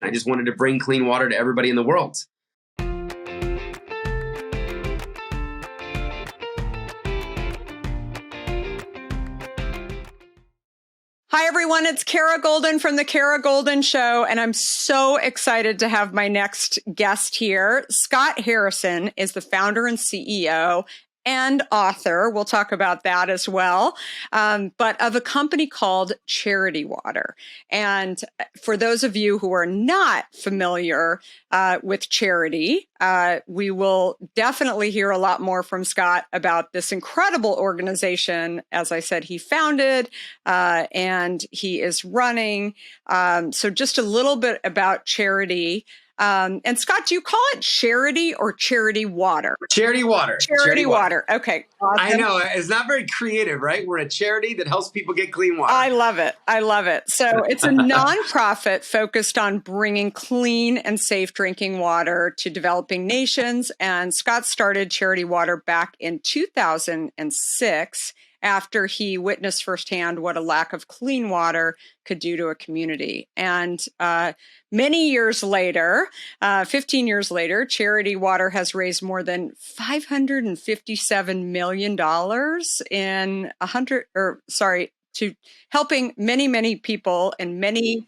I just wanted to bring clean water to everybody in the world. Hi, everyone. It's Kara Goldin from The Kara Goldin Show, and I'm so excited to have my next guest here. Scott Harrison is the founder and CEO and author. We'll talk about that as well, but of a company called Charity Water. And for those of you who are not familiar with charity, we will definitely hear a lot more from Scott about this incredible organization, as I said, he founded and he is running. So just a little bit about charity. And Scott, do you call it charity or charity water? Charity water. Charity water. Okay. Awesome. I know. It's not very creative, right? We're a charity that helps people get clean water. I love it. I love it. So it's a nonprofit focused on bringing clean and safe drinking water to developing nations. And Scott started Charity Water back in 2006 after he witnessed firsthand what a lack of clean water could do to a community. And many years later, 15 years later, Charity Water has raised more than $557 million to helping many, many people in many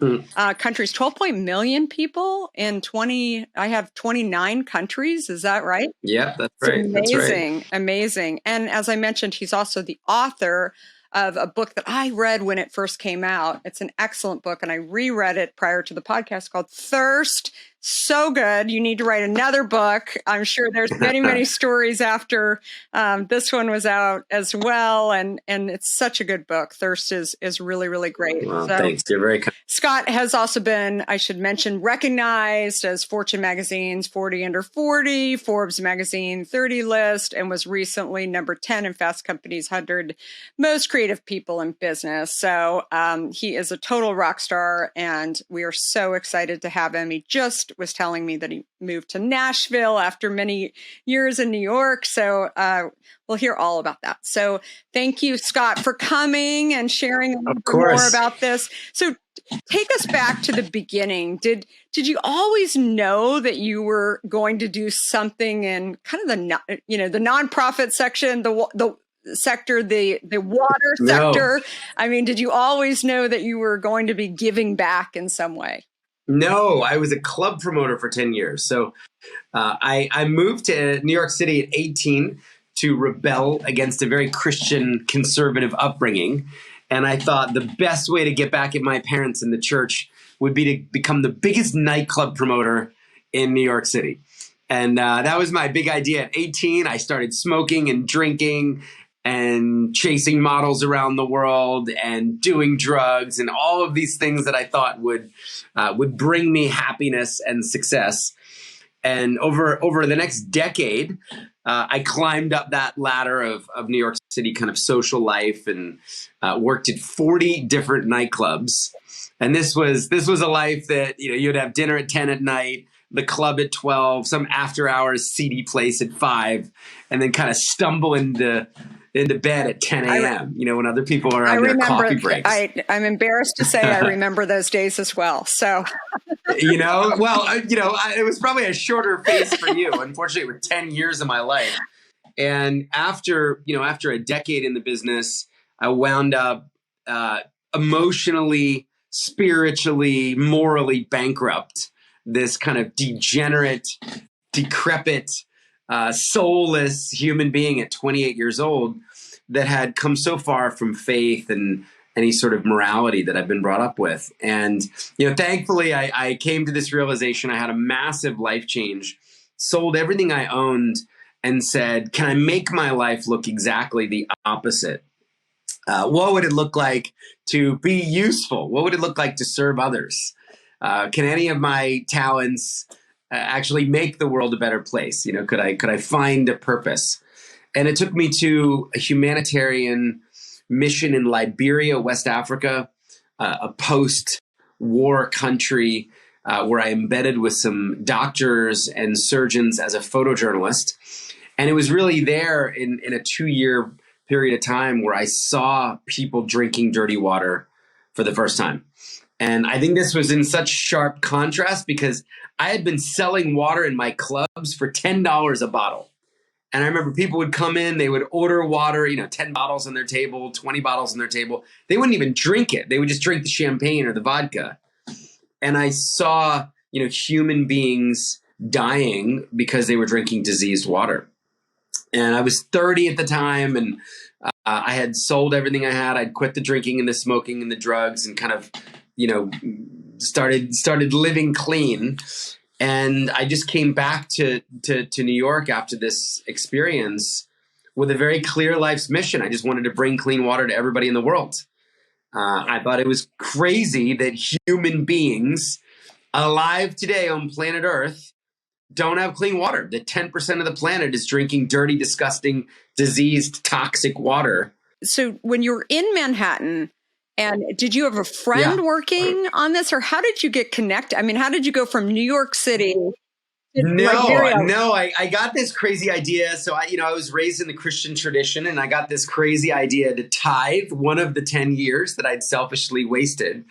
countries, 12 million people in 29 countries. Is that right? Yeah, that's right. Amazing, that's right. Amazing. And as I mentioned, he's also the author of a book that I read when it first came out. It's an excellent book, and I reread it prior to the podcast called Thirst. So good. You need to write another book. I'm sure there's many, many stories after this one was out as well. And it's such a good book. Thirst is really, really great. Well, thanks. You're very kind. Scott has also been, I should mention, recognized as Fortune Magazine's 40 Under 40, Forbes Magazine 30 list, and was recently number 10 in Fast Company's 100 Most Creative People in Business. So he is a total rock star, and we are so excited to have him. He just was telling me that he moved to Nashville after many years in New York. So we'll hear all about that. So thank you, Scott, for coming and sharing a little bit more about this. So take us back to the beginning. Did you always know that you were going to do something in kind of the nonprofit section, the sector, the water sector? I mean, did you always know that you were going to be giving back in some way? No, I was a club promoter for 10 years. So I moved to New York City at 18 to rebel against a very Christian conservative upbringing. And I thought the best way to get back at my parents in the church would be to become the biggest nightclub promoter in New York City. And that was my big idea. At 18, I started smoking and drinking and chasing models around the world and doing drugs and all of these things that I thought would bring me happiness and success. And over the next decade, I climbed up that ladder of New York City kind of social life and worked at 40 different nightclubs. And this was a life that, you'd have dinner at 10 at night, the club at 12, some after hours seedy place at 5, and then kind of stumble into bed at 10 a.m., when other people are on their coffee breaks. I'm embarrassed to say I remember those days as well. So, it was probably a shorter phase for you. Unfortunately, it was 10 years of my life. And after a decade in the business, I wound up emotionally, spiritually, morally bankrupt. This kind of degenerate, decrepit, soulless human being at 28 years old that had come so far from faith and any sort of morality that I've been brought up with. And, thankfully I came to this realization. I had a massive life change, sold everything I owned and said, can I make my life look exactly the opposite? What would it look like to be useful? What would it look like to serve others? Can any of my talents actually make the world a better place? Could I find a purpose? And it took me to a humanitarian mission in Liberia, West Africa, a post-war country where I embedded with some doctors and surgeons as a photojournalist. And it was really there in a 2-year period of time where I saw people drinking dirty water for the first time. And I think this was in such sharp contrast because I had been selling water in my clubs for $10 a bottle. And I remember people would come in, they would order water, 10 bottles on their table, 20 bottles on their table. They wouldn't even drink it. They would just drink the champagne or the vodka. And I saw, human beings dying because they were drinking diseased water. And I was 30 at the time, and I had sold everything I had. I'd quit the drinking and the smoking and the drugs and kind of, started living clean. And I just came back to New York after this experience with a very clear life's mission. I just wanted to bring clean water to everybody in the world. I thought it was crazy that human beings alive today on planet Earth don't have clean water. That 10% of the planet is drinking dirty, disgusting, diseased, toxic water. So when you were in Manhattan, and did you have a friend working on this, or how did you get connected? I mean, how did you go from New York City to Liberia? No, I got this crazy idea. So I was raised in the Christian tradition, and I got this crazy idea to tithe one of the 10 years that I'd selfishly wasted,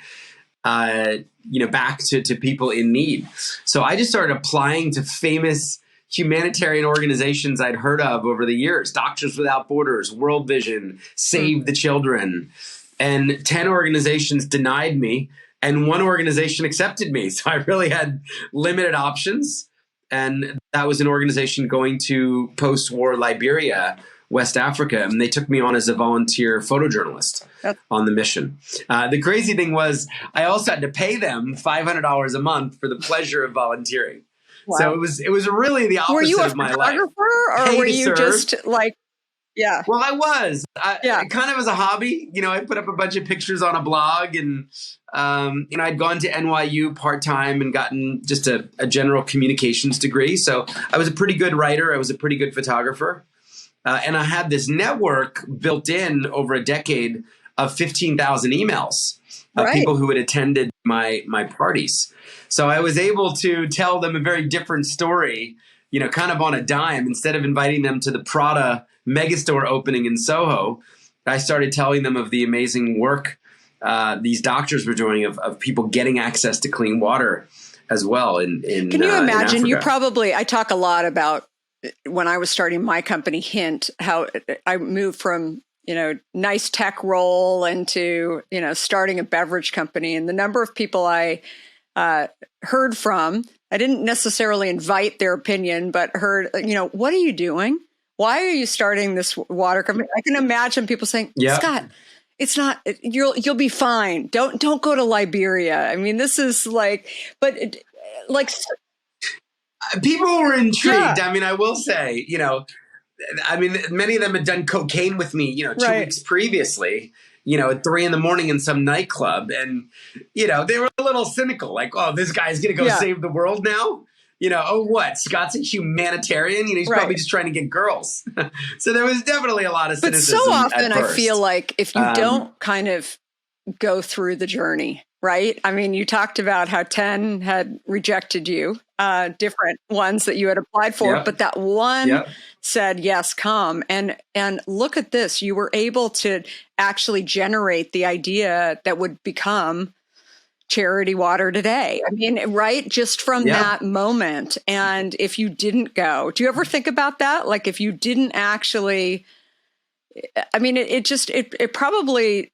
back to people in need. So I just started applying to famous humanitarian organizations I'd heard of over the years: Doctors Without Borders, World Vision, Save the Children. And 10 organizations denied me, and one organization accepted me. So I really had limited options. And that was an organization going to post-war Liberia, West Africa. And they took me on as a volunteer photojournalist on the mission. The crazy thing was I also had to pay them $500 a month for the pleasure of volunteering. Wow. So it was really the opposite of my life. Were you a photographer, or were you just like... Yeah. Well, I was. Kind of as a hobby. I put up a bunch of pictures on a blog, and I'd gone to NYU part-time and gotten just a general communications degree. So I was a pretty good writer. I was a pretty good photographer. And I had this network built in over a decade of 15,000 emails of people who had attended my parties. So I was able to tell them a very different story, kind of on a dime. Instead of inviting them to the Prada megastore opening in Soho, I started telling them of the amazing work these doctors were doing of people getting access to clean water as well. Can you imagine? I talk a lot about when I was starting my company, Hint, how I moved from nice tech role into starting a beverage company, and the number of people I heard from. I didn't necessarily invite their opinion, but heard, what are you doing? Why are you starting this water company? I can imagine people saying, Scott, it's not, you'll be fine. Don't go to Liberia. I mean, this is people were intrigued. Yeah. I mean, I will say, many of them had done cocaine with me, 2 weeks previously, at 3 a.m. in some nightclub. And, they were a little cynical, like, oh, this guy's going to go save the world now. Oh, what? Scott's a humanitarian? He's probably just trying to get girls. So there was definitely a lot of cynicism. But so often I feel like if you don't kind of go through the journey, right? I mean, you talked about how 10 had rejected you, different ones that you had applied for, but that one said, yes, come. And look at this. You were able to actually generate the idea that would become Charity Water today. I mean, right? Just from that moment. And if you didn't go, do you ever think about that? Like if you didn't actually, I mean, it probably,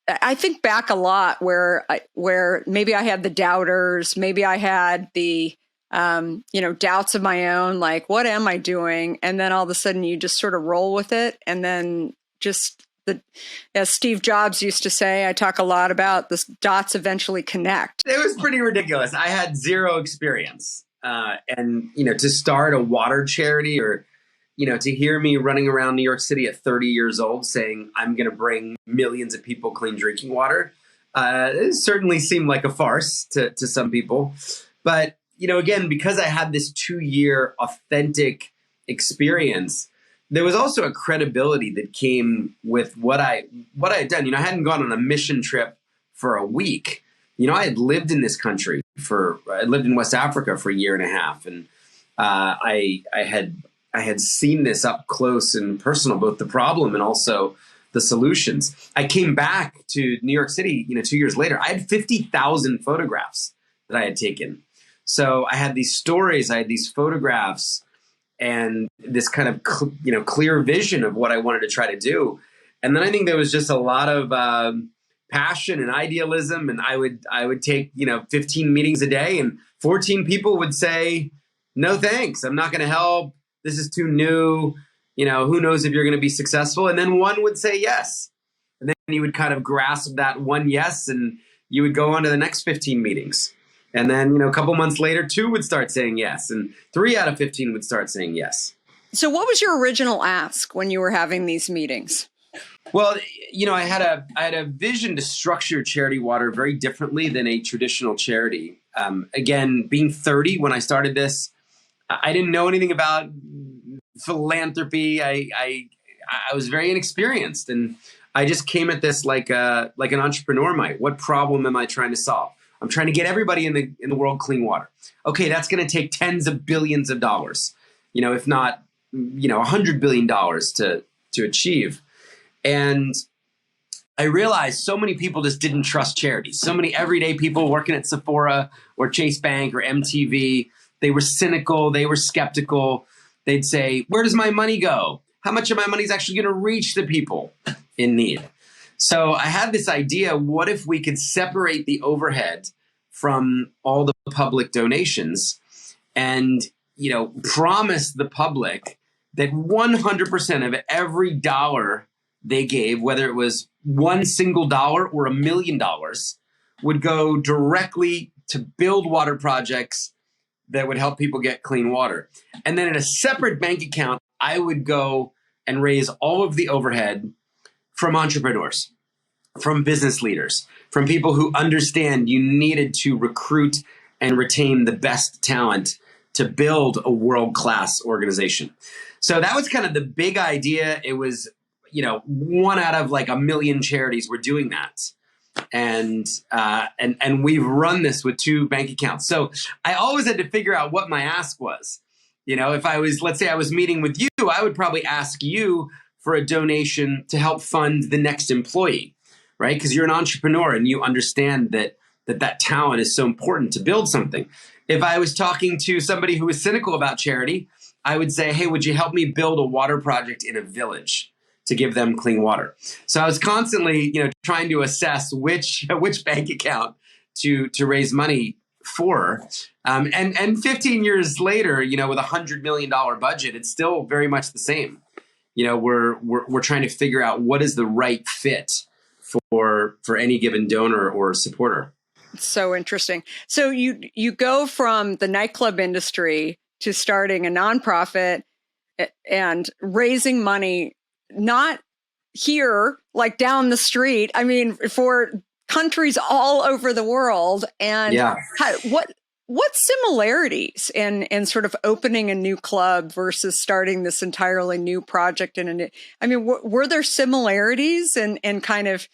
I think back a lot where maybe I had the doubters, maybe I had the, doubts of my own, like, what am I doing? And then all of a sudden you just sort of roll with it. And then just as Steve Jobs used to say, I talk a lot about the dots eventually connect. It was pretty ridiculous. I had zero experience. And to start a water charity or, to hear me running around New York City at 30 years old saying I'm going to bring millions of people clean drinking water, it certainly seemed like a farce to some people. But, again, because I had this 2-year authentic experience, there was also a credibility that came with what I had done. I hadn't gone on a mission trip for a week. I had lived in this country I lived in West Africa for a year and a half. And I had seen this up close and personal, both the problem and also the solutions. I came back to New York City, 2 years later. I had 50,000 photographs that I had taken. So I had these stories, I had these photographs, and this kind of clear vision of what I wanted to try to do. And then I think there was just a lot of passion and idealism. And I would take 15 meetings a day, and 14 people would say, "No thanks, I'm not going to help. This is too new. Who knows if you're going to be successful?" And then one would say yes. And then you would kind of grasp that one yes, and you would go on to the next 15 meetings. And then, a couple months later, 2 would start saying yes, and 3 out of 15 would start saying yes. So what was your original ask when you were having these meetings? Well, I had a vision to structure Charity Water very differently than a traditional charity. Again, being 30 when I started this, I didn't know anything about philanthropy. I was very inexperienced, and I just came at this like an entrepreneur might. What problem am I trying to solve? I'm trying to get everybody in the world clean water. Okay, that's going to take tens of billions of dollars, if not, $100 billion to achieve. And I realized so many people just didn't trust charities. So many everyday people working at Sephora or Chase Bank or MTV, they were cynical, they were skeptical. They'd say, "Where does my money go? How much of my money is actually going to reach the people in need?" So I had this idea, what if we could separate the overhead from all the public donations and, promise the public that 100% of every dollar they gave, whether it was one single dollar or $1 million, would go directly to build water projects that would help people get clean water. And then in a separate bank account, I would go and raise all of the overhead from entrepreneurs, from business leaders, from people who understand you needed to recruit and retain the best talent to build a world-class organization. So that was kind of the big idea. It was, 1 out of like 1 million charities were doing that. And we've run this with 2 bank accounts. So I always had to figure out what my ask was. If I was, let's say I was meeting with you, I would probably ask you for a donation to help fund the next employee, right? Because you're an entrepreneur and you understand that talent is so important to build something. If I was talking to somebody who was cynical about charity, I would say, "Hey, would you help me build a water project in a village to give them clean water?" So I was constantly, trying to assess which bank account to raise money for. And 15 years later, with $100 million budget, it's still very much the same. We're trying to figure out what is the right fit for any given donor or supporter. So interesting. So you go from the nightclub industry to starting a nonprofit and raising money, not here, like down the street. I mean, for countries all over the world. And what similarities in sort of opening a new club versus starting this entirely new project were there similarities in kind of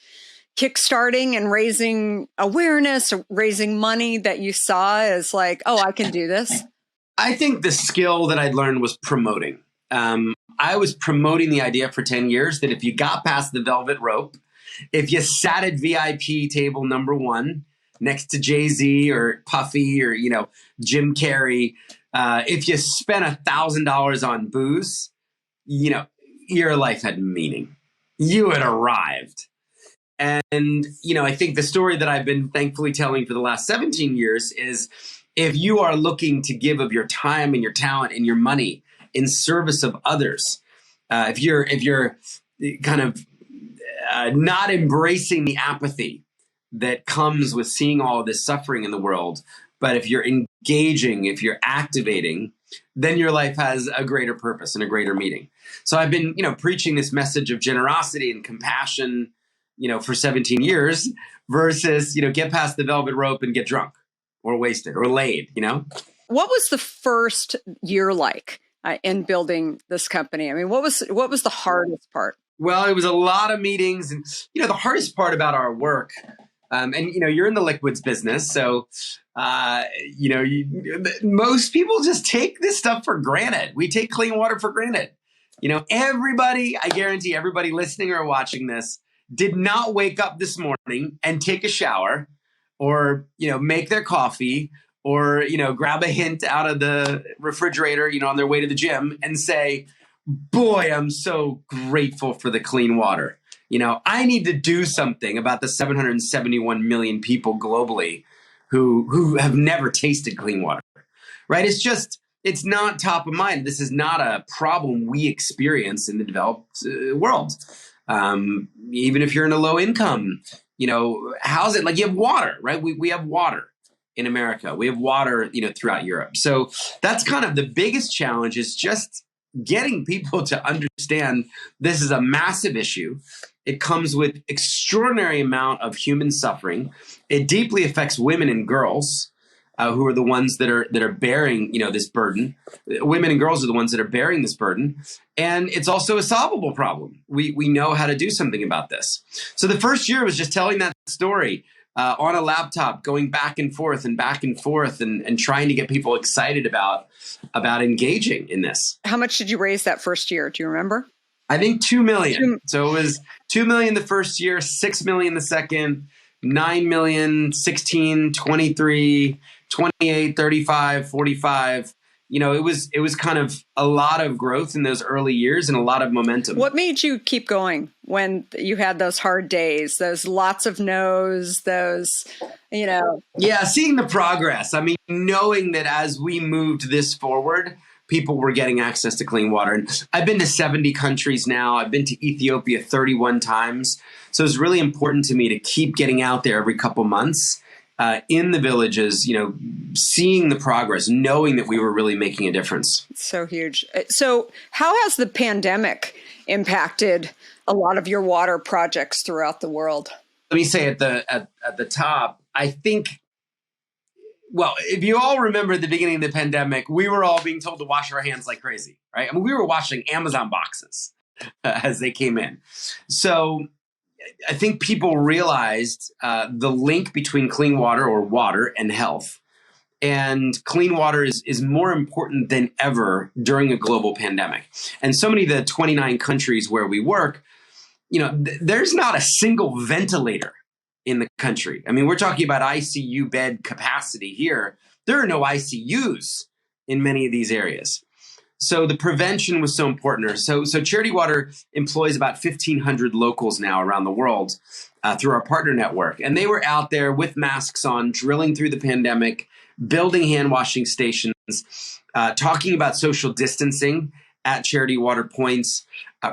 kickstarting and raising awareness, raising money that you saw as like, "Oh, I can do this"? I think the skill that I'd learned was promoting. I was promoting the idea for 10 years that if you got past the velvet rope, if you sat at VIP table number 1 next to Jay-Z or Puffy or, Jim Carrey, if you spent $1,000 on booze, your life had meaning. You had arrived. And, I think the story that I've been thankfully telling for the last 17 years is if you are looking to give of your time and your talent and your money in service of others, if you're kind of not embracing the apathy that comes with seeing all of this suffering in the world, but if you're engaging, if you're activating, then your life has a greater purpose and a greater meaning. So I've been, preaching this message of generosity and compassion, for 17 years versus, get past the velvet rope and get drunk or wasted or laid, What was the first year like in building this company? I mean, what was the hardest part? Well, it was a lot of meetings, and the hardest part about our work, and you're in the liquids business, so most people just take this stuff for granted. We take clean water for granted. Everybody, I guarantee everybody listening or watching this did not wake up this morning and take a shower or, make their coffee or, grab a hint out of the refrigerator, on their way to the gym and say, boy, I'm so grateful for the clean water. I need to do something about the 771 million people globally who have never tasted clean water, right? It's not top of mind. This is not a problem we experience in the developed world. Even if you're in a low income, housing, like you have water, right? We have water in America. We have water, throughout Europe. So that's kind of the biggest challenge, is just getting people to understand this is a massive issue. It comes with extraordinary amount of human suffering. It deeply affects women and girls, who are the ones that are bearing, this burden. Women and girls are the ones that are bearing this burden. And it's also a solvable problem. We know how to do something about this. So the first year was just telling that story on a laptop, going back and forth and trying to get people excited about engaging in this. How much did you raise that first year? Do you remember? I think 2 million. So it was 2 million the first year, 6 million the second, 9 million, 16, 23, 28, 35, 45. It was kind of a lot of growth in those early years and a lot of momentum. What made you keep going when you had those hard days, those lots of no's, those, Yeah, seeing the progress. I mean, knowing that as we moved this forward, people were getting access to clean water. And I've been to 70 countries now. I've been to Ethiopia 31 times. So it's really important to me to keep getting out there every couple months in the villages, seeing the progress, knowing that we were really making a difference. It's so huge. So how has the pandemic impacted a lot of your water projects throughout the world? Let me say at the top, I think, well, if you all remember at the beginning of the pandemic, we were all being told to wash our hands like crazy, right? I mean, we were washing Amazon boxes as they came in. So I think people realized the link between clean water or water and health. And clean water is more important than ever during a global pandemic. And so many of the 29 countries where we work, there's not a single ventilator in the country. I mean, we're talking about ICU bed capacity here. There are no ICUs in many of these areas. So the prevention was so important. So Charity Water employs about 1,500 locals now around the world through our partner network. And they were out there with masks on, drilling through the pandemic, building hand washing stations, talking about social distancing at Charity Water points,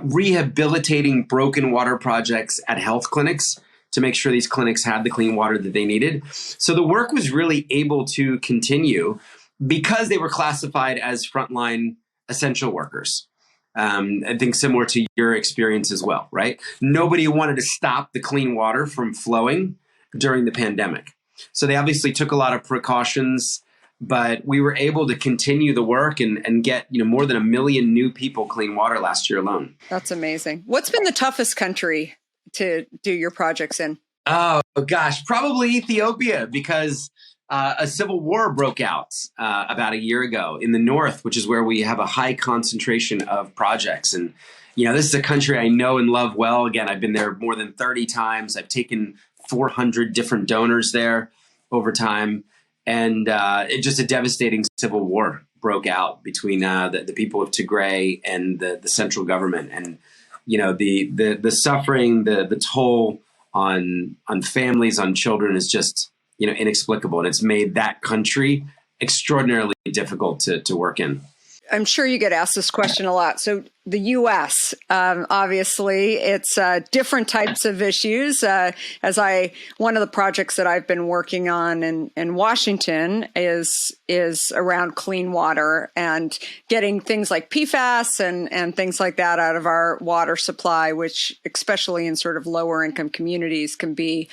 rehabilitating broken water projects at health clinics to make sure these clinics had the clean water that they needed. So the work was really able to continue because they were classified as frontline essential workers. I think similar to your experience as well, right? Nobody wanted to stop the clean water from flowing during the pandemic. So they obviously took a lot of precautions, but we were able to continue the work and get more than 1 million new people clean water last year alone. That's amazing. What's been the toughest country to do your projects in? Oh, gosh, probably Ethiopia, because a civil war broke out about a year ago in the north, which is where we have a high concentration of projects. And, this is a country I know and love well. Again, I've been there more than 30 times. I've taken 400 different donors there over time. And it just a devastating civil war broke out between the people of Tigray and the central government. And, the suffering, the toll on families, on children is just inexplicable. And it's made that country extraordinarily difficult to work in. I'm sure you get asked this question a lot. So the U.S., obviously, it's different types of issues. One of the projects that I've been working on in Washington is around clean water and getting things like PFAS and things like that out of our water supply, which especially in sort of lower income communities can be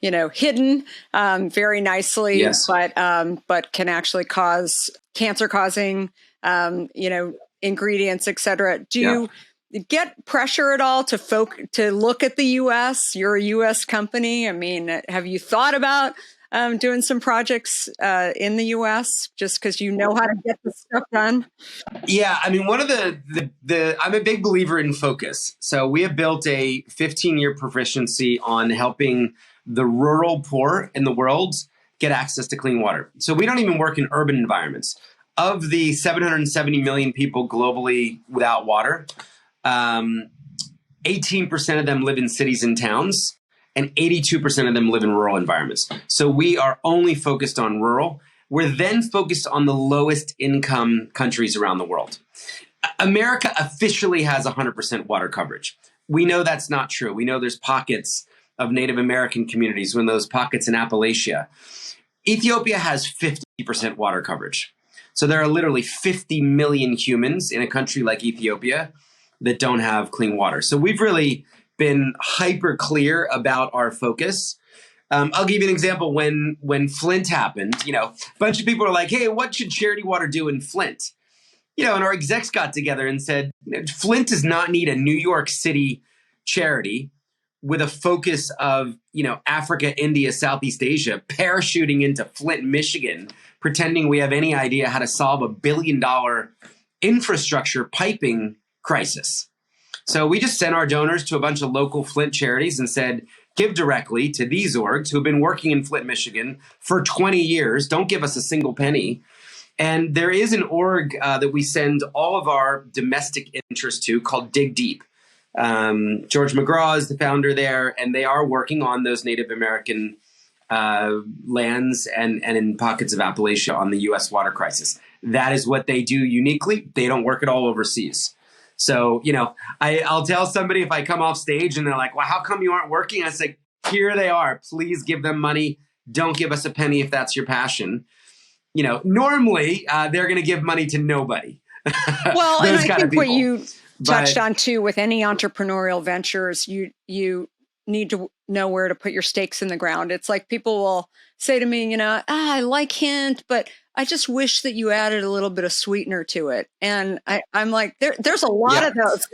hidden very nicely, yes, but can actually cause cancer-causing, ingredients, et cetera. Do you get pressure at all to look at the U.S.? You're a U.S. company. I mean, have you thought about doing some projects in the U.S. just because you know how to get the stuff done? Yeah, I mean, one of the I'm a big believer in focus. So we have built a 15-year proficiency on helping the rural poor in the world get access to clean water. So we don't even work in urban environments. Of the 770 million people globally without water, 18% of them live in cities and towns, and 82% of them live in rural environments. So we are only focused on rural. We're then focused on the lowest income countries around the world. America officially has 100% water coverage. We know that's not true. We know there's pockets of Native American communities, when those pockets in Appalachia. Ethiopia has 50% water coverage. So there are literally 50 million humans in a country like Ethiopia that don't have clean water. So we've really been hyper clear about our focus. I'll give you an example. When Flint happened, a bunch of people are like, hey, what should Charity Water do in Flint? And our execs got together and said, Flint does not need a New York City charity with a focus of, Africa, India, Southeast Asia, parachuting into Flint, Michigan, pretending we have any idea how to solve $1 billion infrastructure piping crisis. So we just sent our donors to a bunch of local Flint charities and said, give directly to these orgs who have been working in Flint, Michigan for 20 years. Don't give us a single penny. And there is an org that we send all of our domestic interest to called Dig Deep. George McGraw is the founder there, and they are working on those Native American lands and in pockets of Appalachia on the U.S. water crisis. That is what they do uniquely. They don't work it all overseas. So, I'll tell somebody if I come off stage and they're like, well, how come you aren't working? I say, here they are. Please give them money. Don't give us a penny if that's your passion. Normally they're going to give money to nobody. Well, and I think what you touched on too with any entrepreneurial ventures, you need to know where to put your stakes in the ground. It's like people will say to me, I like Hint, but I just wish that you added a little bit of sweetener to it. And I'm like, there's a lot of those.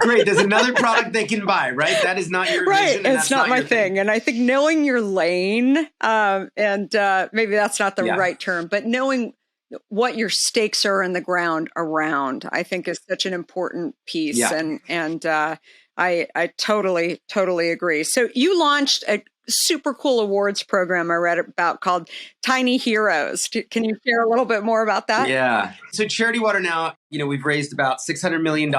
Great. There's another product they can buy, right? That is not your right. vision. It's not my thing. And I think knowing your lane, and maybe that's not the right term, but knowing what your stakes are in the ground around, I think is such an important piece. Yeah. And I totally agree. So you launched a super cool awards program I read about called Tiny Heroes. Can you share a little bit more about that? Yeah. So Charity Water now, we've raised about $600 million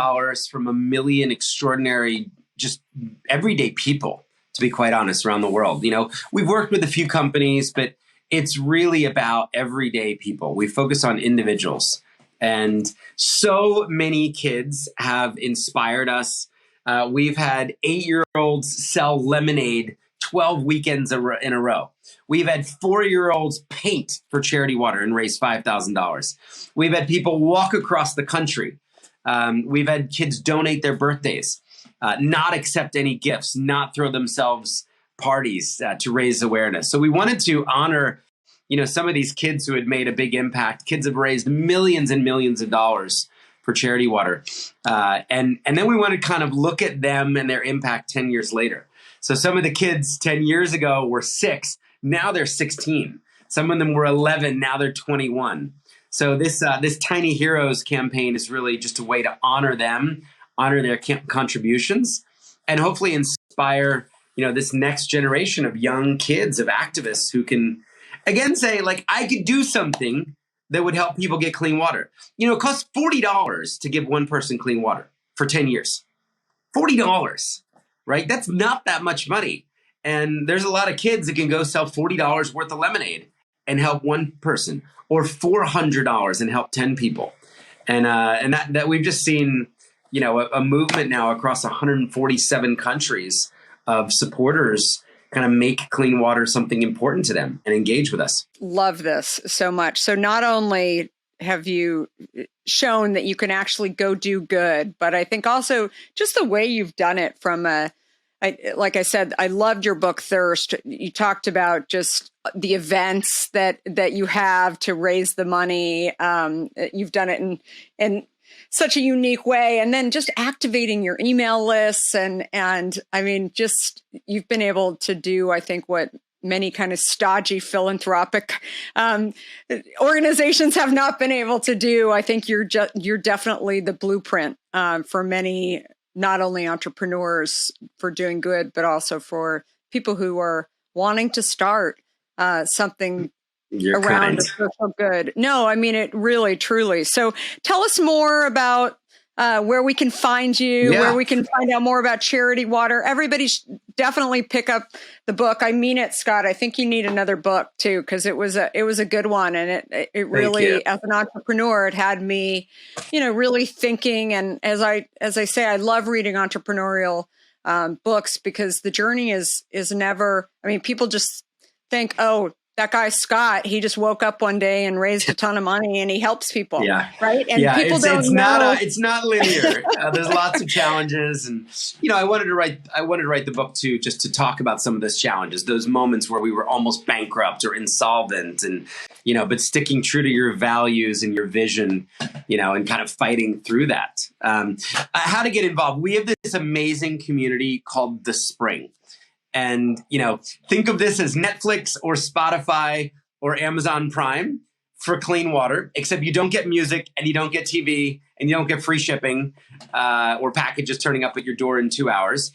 from 1 million extraordinary, just everyday people, to be quite honest, around the world. We've worked with a few companies, but it's really about everyday people. We focus on individuals. And so many kids have inspired us. We've had 8-year-olds sell lemonade 12 weekends in a row. We've had 4-year-olds paint for Charity Water and raise $5,000. We've had people walk across the country. We've had kids donate their birthdays, not accept any gifts, not throw themselves parties to raise awareness. So we wanted to honor, some of these kids who had made a big impact. Kids have raised millions and millions of dollars for Charity Water. And then we wanted to kind of look at them and their impact 10 years later. So some of the kids 10 years ago were 6. Now they're 16. Some of them were 11. Now they're 21. So this Tiny Heroes campaign is really just a way to honor them, honor their contributions, and hopefully inspire, this next generation of young kids, of activists who can, again, say, like, I could do something that would help people get clean water. It costs $40 to give one person clean water for 10 years. $40. Right? That's not that much money. And there's a lot of kids that can go sell $40 worth of lemonade and help one person, or $400 and help 10 people. And that we've just seen, a movement now across 147 countries of supporters kind of make clean water something important to them and engage with us. Love this so much. So not only have you shown that you can actually go do good, but I think also just the way you've done it like I said, I loved your book, Thirst. You talked about just the events that you have to raise the money. You've done it in such a unique way. And then just activating your email lists. And I mean, just, you've been able to do, I think, what many kind of stodgy philanthropic organizations have not been able to do. I think you're definitely the blueprint for many, not only entrepreneurs for doing good, but also for people who are wanting to start something around a social good. No, I mean it really, truly. So tell us more about where we can find you, where we can find out more about Charity Water. Everybody definitely pick up the book. I mean it, Scott. I think you need another book too, because it was a good one, and it really, as an entrepreneur, it had me, really thinking. And as I say, I love reading entrepreneurial books, because the journey is never. I mean, people just think, oh, that guy Scott, he just woke up one day and raised a ton of money and he helps people. Yeah. Right. And people don't know. It's not linear. There's lots of challenges. And, I wanted to write the book too, just to talk about some of those challenges, those moments where we were almost bankrupt or insolvent, and, but sticking true to your values and your vision, and kind of fighting through that. How to get involved. We have this amazing community called The Spring. And, think of this as Netflix or Spotify or Amazon Prime for clean water, except you don't get music and you don't get TV and you don't get free shipping or packages turning up at your door in 2 hours.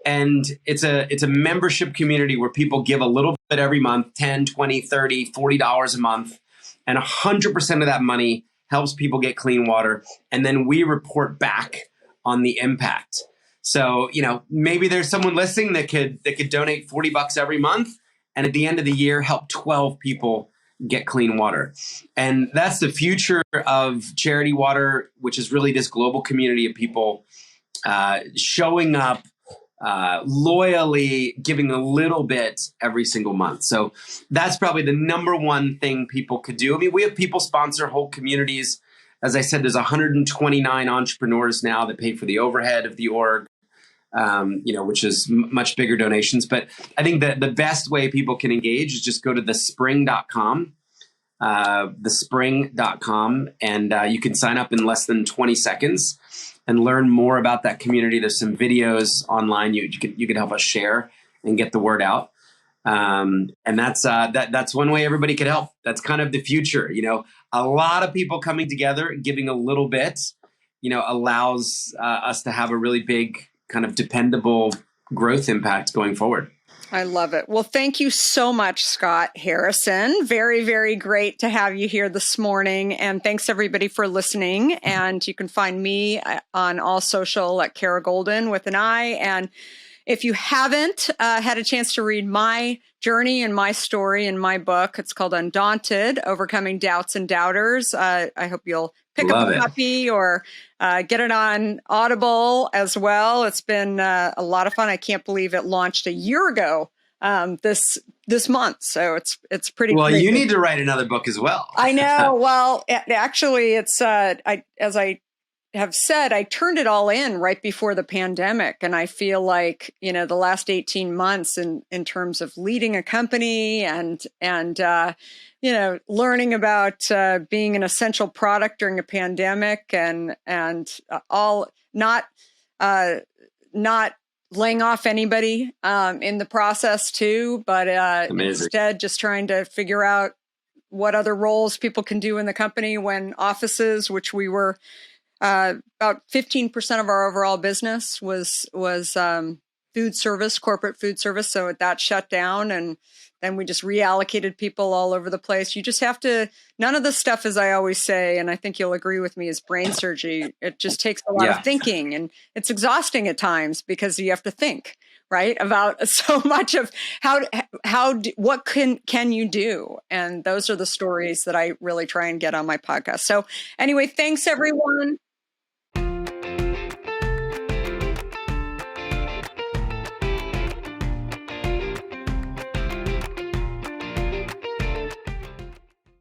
And it's a membership community where people give a little bit every month, $10, $20, $30, $40 a month. And 100% of that money helps people get clean water. And then we report back on the impact. So, maybe there's someone listening that could donate $40 every month, and at the end of the year, help 12 people get clean water. And that's the future of Charity Water, which is really this global community of people showing up, loyally giving a little bit every single month. So that's probably the number one thing people could do. I mean, we have people sponsor whole communities. As I said, there's 129 entrepreneurs now that pay for the overhead of the org. Which is much bigger donations. But I think that the best way people can engage is just go to thespring.com, and you can sign up in less than 20 seconds and learn more about that community. There's some videos online you could help us share and get the word out. And that's one way everybody could help. That's kind of the future. A lot of people coming together, giving a little bit, allows us to have a really big kind of dependable growth impact going forward. I love it. Well, thank you so much, Scott Harrison. Very, very great to have you here this morning. And thanks everybody for listening. And you can find me on all social at Kara Goldin with an I. And if you haven't had a chance to read my journey and my story in my book, it's called Undaunted, Overcoming Doubts and Doubters. I hope you'll pick up a copy or get it on Audible as well. It's been a lot of fun. I can't believe it launched a year ago this month. So it's pretty well. crazy. You need to write another book as well. I know. Well, actually, it's as I have said, I turned it all in right before the pandemic. And I feel like, the last 18 months in terms of leading a company and learning about being an essential product during a pandemic and all not laying off anybody in the process too, but instead just trying to figure out what other roles people can do in the company when offices, which we were about 15% of our overall business was food service, corporate food service. So that shut down, and then we just reallocated people all over the place. You just have to, none of this stuff, as I always say, and I think you'll agree with me, is brain surgery. It just takes a lot of thinking, and it's exhausting at times because you have to think, right, about so much of what can you do? And those are the stories that I really try and get on my podcast. So anyway, thanks everyone.